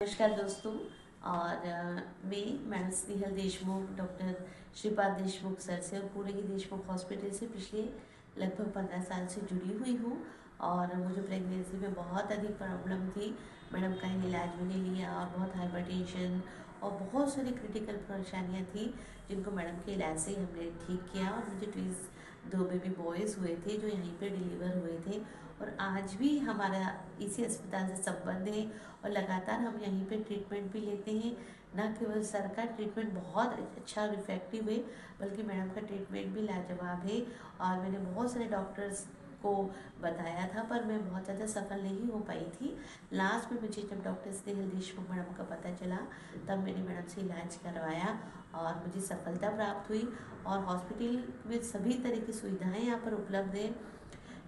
नमस्कार दोस्तों। और मैं madam Snehal Deshmukh, doctor Shripad Deshmukh sir से और पूरे ही देशमुख हॉस्पिटल से पिछले लगभग 15 साल से जुड़ी हुई हूँ। और मुझे प्रेगनेंसी में बहुत अधिक प्रॉब्लम थी। मैडम का इलाज मैंने लिया और बहुत हाइपरटेंशन और बहुत सारी क्रिटिकल परेशानियाँ थी जिनको मैडम के इलाज से ही हमने ठीक किया। और मुझे ट्विंस 2 बेबी बॉयज़ हुए थे जो यहीं पे डिलीवर हुए थे। और आज भी हमारा इसी अस्पताल से संबंध है और लगातार हम यहीं पे ट्रीटमेंट भी लेते हैं। न केवल सर का ट्रीटमेंट बहुत अच्छा और इफ़ेक्टिव है, बल्कि मैडम का ट्रीटमेंट भी लाजवाब है। और मैंने बहुत सारे डॉक्टर्स को बताया था पर मैं बहुत ज़्यादा सफल नहीं हो पाई थी। लास्ट में मुझे जब डॉक्टर स्नेहल देशमुख मैडम का पता चला तब मैंने मैडम से इलाज करवाया और मुझे सफलता प्राप्त हुई। और हॉस्पिटल में सभी तरह की सुविधाएं यहाँ पर उपलब्ध हैं,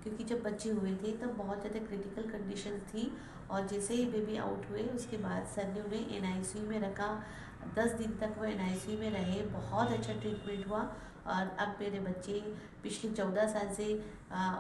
क्योंकि जब बच्चे हुए थे तब बहुत ज़्यादा क्रिटिकल कंडीशन थी। और जैसे ही बेबी आउट हुए उसके बाद सर ने उन्हें एनआईसीयू में रखा। 10 दिन तक वो एनआईसीयू में रहे, बहुत अच्छा ट्रीटमेंट हुआ। और अब मेरे बच्चे पिछले 14 साल से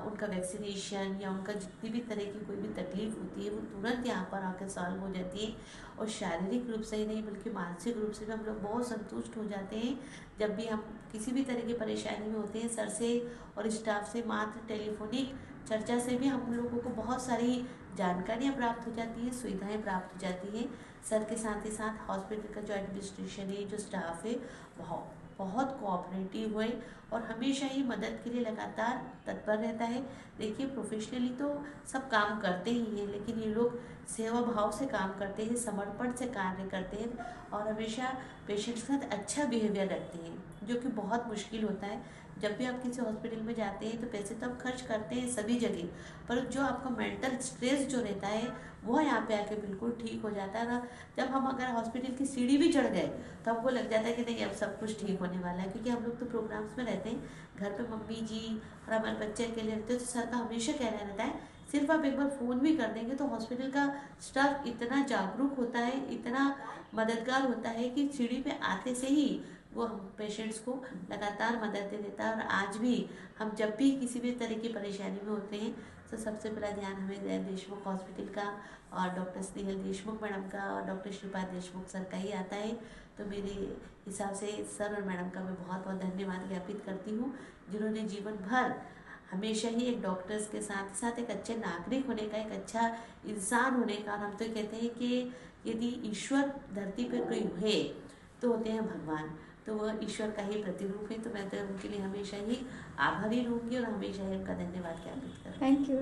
उनका वैक्सीनेशन या उनका जितनी भी तरह की कोई भी तकलीफ होती है वो तुरंत यहाँ पर आकर सॉल्व हो जाती है। और शारीरिक रूप से ही नहीं बल्कि मानसिक रूप से भी हम लोग बहुत संतुष्ट हो जाते हैं जब भी हम किसी भी तरह की परेशानी में होते हैं। सर से और स्टाफ से मात्र टेलीफोनिक चर्चा से भी हम लोगों को बहुत सारी जानकारियाँ प्राप्त हो जाती हैं, सुविधाएं प्राप्त हो जाती हैं। सर के साथ ही साथ हॉस्पिटल का जो एडमिनिस्ट्रेशन है, जो स्टाफ है, बहुत बहुत कोऑपरेटिव है और हमेशा ही मदद के लिए लगातार तत्पर रहता है। देखिए, प्रोफेशनली तो सब काम करते ही हैं, लेकिन ये लोग सेवा भाव से काम करते हैं, समर्पण से कार्य करते हैं और हमेशा पेशेंट्स के साथ अच्छा बिहेवियर रखते हैं, जो कि बहुत मुश्किल होता है। जब भी आप किसी हॉस्पिटल में जाते हैं तो पैसे तो आप खर्च करते हैं सभी जगह, पर जो आपका मेंटल स्ट्रेस जो रहता है वो यहाँ पे आके बिल्कुल ठीक हो जाता है ना। जब हम अगर हॉस्पिटल की सीढ़ी भी चढ़ गए तो हमको लग जाता है कि नहीं, अब सब कुछ ठीक होने वाला है, क्योंकि हम लोग तो प्रोग्राम्स में रहते हैं, घर पे मम्मी जी और हमारे बच्चे अकेले रहते हैं। तो सर का हमेशा कहना रहता है, सिर्फ आप एक बार फ़ोन भी कर देंगे तो हॉस्पिटल का स्टाफ इतना जागरूक होता है, इतना मददगार होता है कि सीढ़ी पे आते से ही वो हम पेशेंट्स को लगातार मदद दे देता है। और आज भी हम जब भी किसी भी तरह की परेशानी में होते हैं तो सबसे पहला ध्यान हमें देशमुख हॉस्पिटल का और डॉक्टर स्नेहल देशमुख मैडम का और डॉक्टर श्रीपाद देशमुख सर का ही आता है। तो मेरे हिसाब से सर और मैडम का मैं बहुत बहुत धन्यवाद ज्ञापित करती हूँ, जिन्होंने जीवन भर हमेशा ही एक डॉक्टर्स के साथ साथ एक अच्छे नागरिक होने का, एक अच्छा इंसान होने का। और हम तो कहते हैं कि यदि ईश्वर धरती पर कोई है तो होते हैं भगवान, तो वह ईश्वर का ही प्रतिरूप है। तो मैं तो उनके लिए हमेशा ही आभारी रहूँगी और हमेशा ही उनका धन्यवाद ज्ञापित करूँगी। Thank you.